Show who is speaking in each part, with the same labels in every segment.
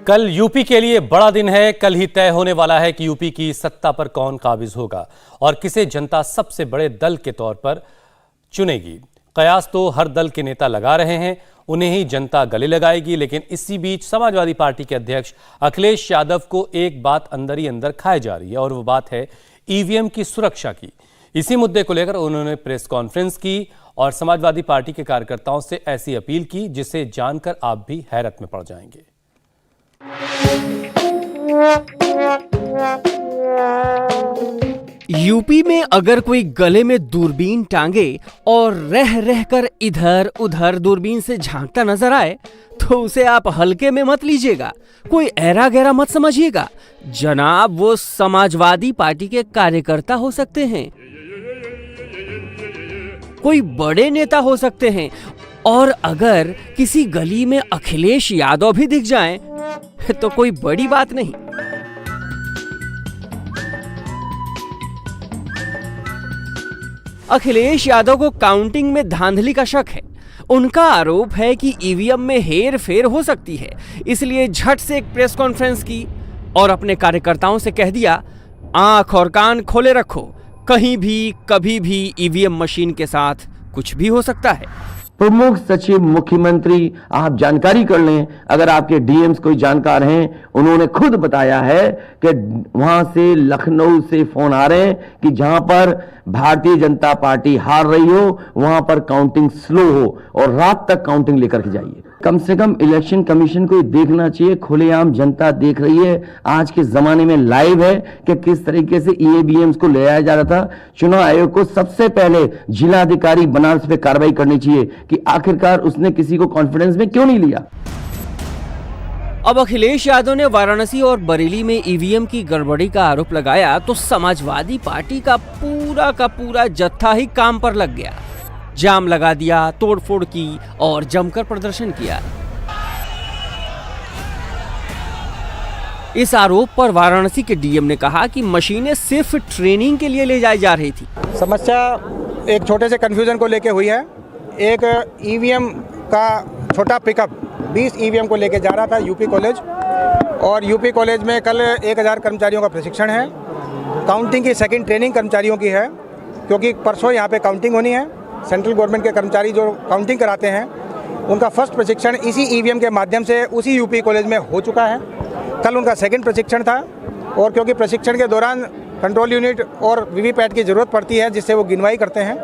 Speaker 1: कल यूपी के लिए बड़ा दिन है। कल ही तय होने वाला है कि यूपी की सत्ता पर कौन काबिज होगा और किसे जनता सबसे बड़े दल के तौर पर चुनेगी। कयास तो हर दल के नेता लगा रहे हैं, उन्हें ही जनता गले लगाएगी। लेकिन इसी बीच समाजवादी पार्टी के अध्यक्ष अखिलेश यादव को एक बात अंदर ही अंदर खाई जा रही है और वो बात है ईवीएम की सुरक्षा की। इसी मुद्दे को लेकर उन्होंने प्रेस कॉन्फ्रेंस की और समाजवादी पार्टी के कार्यकर्ताओं से ऐसी अपील की जिसे जानकर आप भी हैरत में पड़ जाएंगे।
Speaker 2: यूपी में अगर कोई गले में दूरबीन टांगे और रह रहकर इधर उधर दूरबीन से झांकता नजर आए तो उसे आप हल्के में मत लीजिएगा, कोई ऐरा गैरा मत समझिएगा। जनाब, वो समाजवादी पार्टी के कार्यकर्ता हो सकते हैं, कोई बड़े नेता हो सकते हैं, और अगर किसी गली में अखिलेश यादव भी दिख जाएं तो कोई बड़ी बात नहीं। अखिलेश यादव को काउंटिंग में धांधली का शक है। उनका आरोप है कि ईवीएम में हेर फेर हो सकती है, इसलिए झट से एक प्रेस कॉन्फ्रेंस की और अपने कार्यकर्ताओं से कह दिया, आंख और कान खोले रखो, कहीं भी कभी भी ईवीएम मशीन के साथ कुछ भी हो सकता है।
Speaker 3: प्रमुख सचिव मुख्यमंत्री आप जानकारी कर लें, अगर आपके डीएम्स कोई जानकार हैं, उन्होंने खुद बताया है कि वहां से लखनऊ से फोन आ रहे हैं कि जहां पर भारतीय जनता पार्टी हार रही हो वहां पर काउंटिंग स्लो हो और रात तक काउंटिंग लेकर के जाइए। कम से कम इलेक्शन कमीशन को देखना चाहिए, खुलेआम जनता देख रही है, आज के जमाने में लाइव है कि किस तरीके से ईवीएम्स को ले आया जा रहा था। चुनाव आयोग को सबसे पहले जिलाधिकारी बनारस पे कार्रवाई करनी चाहिए कि आखिरकार उसने किसी को कॉन्फिडेंस में क्यों नहीं लिया।
Speaker 2: अब अखिलेश यादव ने वाराणसी और बरेली में ईवीएम की गड़बड़ी का आरोप लगाया तो समाजवादी पार्टी का पूरा जत्था ही काम पर लग गया, जाम लगा दिया, तोड़फोड़ की और जमकर प्रदर्शन किया। इस आरोप पर वाराणसी के डीएम ने कहा कि मशीनें सिर्फ ट्रेनिंग के लिए ले जाई जा रही थी।
Speaker 4: समस्या एक छोटे से कंफ्यूजन को लेके हुई है। एक ईवीएम का छोटा पिकअप 20 ईवीएम को लेके जा रहा था यूपी कॉलेज, और यूपी कॉलेज में कल 1000 कर्मचारियों का प्रशिक्षण है। काउंटिंग की सेकंड ट्रेनिंग कर्मचारियों की है, क्योंकि परसों यहाँ पे काउंटिंग होनी है। सेंट्रल गवर्नमेंट के कर्मचारी जो काउंटिंग कराते हैं उनका फर्स्ट प्रशिक्षण इसी ईवीएम के माध्यम से उसी यूपी कॉलेज में हो चुका है। कल उनका सेकंड प्रशिक्षण था, और क्योंकि प्रशिक्षण के दौरान कंट्रोल यूनिट और वीवीपैट की ज़रूरत पड़ती है जिससे वो गिनवाई करते हैं,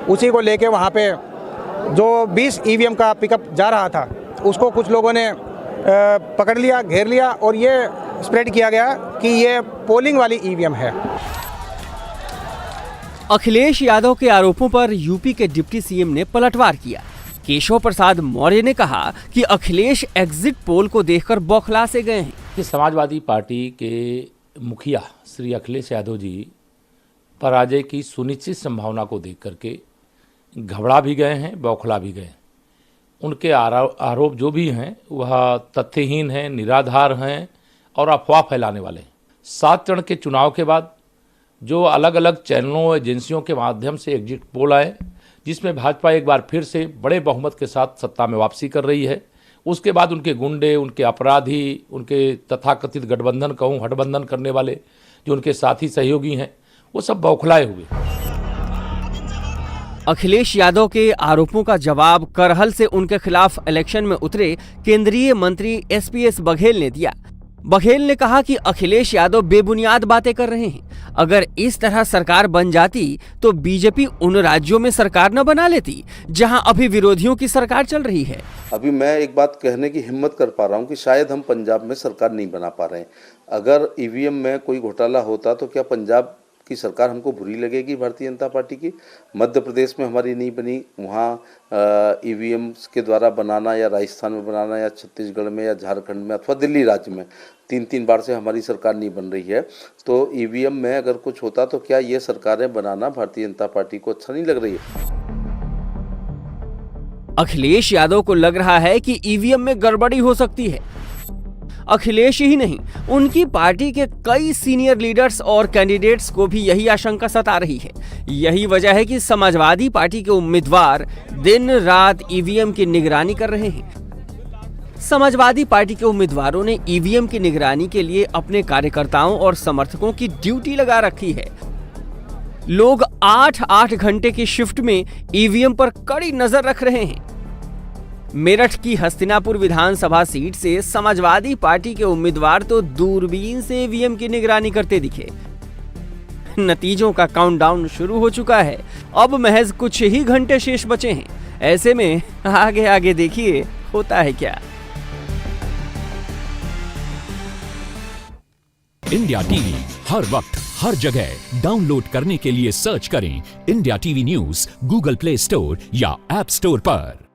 Speaker 4: उसी को लेके वहाँ पे जो 20 ईवीएम का पिकअप जा रहा था उसको कुछ लोगों ने पकड़ लिया, घेर लिया, और ये स्प्रेड किया गया कि ये पोलिंग वाली ईवीएम है।
Speaker 2: अखिलेश यादव के आरोपों पर यूपी के डिप्टी सीएम ने पलटवार किया। केशव प्रसाद मौर्य ने कहा कि अखिलेश एग्जिट पोल को देखकर बौखला से गए हैं।
Speaker 5: कि समाजवादी पार्टी के मुखिया श्री अखिलेश यादव जी पराजय की सुनिश्चित संभावना को देख करके घबरा भी गए हैं, बौखला भी गए। उनके आरोप जो भी हैं वह तथ्यहीन हैं, निराधार हैं और अफवाह फैलाने वाले हैं। 7 चरण के चुनाव के बाद जो अलग अलग चैनलों एजेंसियों के माध्यम से एग्जिट पोल आए, जिसमें भाजपा एक बार फिर से बड़े बहुमत के साथ सत्ता में वापसी कर रही है, उसके बाद उनके गुंडे, उनके अपराधी, उनके तथाकथित गठबंधन कहूँ हठबंधन करने वाले जो उनके साथी सहयोगी हैं, वो सब बौखलाए हुए।
Speaker 2: अखिलेश यादव के आरोपों का जवाब करहल से उनके खिलाफ इलेक्शन में उतरे केंद्रीय मंत्री एसपीएस बघेल ने दिया। बघेल ने कहा कि अखिलेश यादव बेबुनियाद बातें कर रहे हैं। अगर इस तरह सरकार बन जाती तो बीजेपी उन राज्यों में सरकार न बना लेती जहां अभी विरोधियों की सरकार चल रही है।
Speaker 6: अभी मैं एक बात कहने की हिम्मत कर पा रहा हूं कि शायद हम पंजाब में सरकार नहीं बना पा रहे हैं। अगर ईवीएम में कोई घोटाला होता तो क्या पंजाब की सरकार हमको बुरी लगेगी भारतीय जनता पार्टी की? मध्य प्रदेश में हमारी नहीं बनी, वहाँ ईवीएम्स के द्वारा बनाना, या राजस्थान में बनाना, या छत्तीसगढ़ में, या झारखंड में, अथवा दिल्ली राज्य में 3-3 बार से हमारी सरकार नहीं बन रही है। तो ईवीएम में अगर कुछ होता तो क्या ये सरकारें बनाना भारतीय जनता पार्टी को अच्छा नहीं लग रही है?
Speaker 2: अखिलेश यादव को लग रहा है कि ईवीएम में गड़बड़ी हो सकती है। अखिलेश ही नहीं, उनकी पार्टी के कई सीनियर लीडर्स और कैंडिडेट्स को भी यही आशंका सता रही है। यही वजह है कि समाजवादी पार्टी के उम्मीदवार दिन रात ईवीएम की निगरानी कर रहे हैं। समाजवादी पार्टी के उम्मीदवारों ने ईवीएम की निगरानी के लिए अपने कार्यकर्ताओं और समर्थकों की ड्यूटी लगा रखी है। लोग 8-8 घंटे की शिफ्ट में ईवीएम पर कड़ी नजर रख रहे हैं। मेरठ की हस्तिनापुर विधानसभा सीट से समाजवादी पार्टी के उम्मीदवार तो दूरबीन से ईवीएम की निगरानी करते दिखे। नतीजों का काउंटडाउन शुरू हो चुका है। अब महज कुछ ही घंटे शेष बचे हैं। ऐसे में आगे आगे देखिए होता है क्या।
Speaker 7: इंडिया टीवी हर वक्त हर जगह डाउनलोड करने के लिए सर्च करें India TV news Google play store या ऐप स्टोर पर।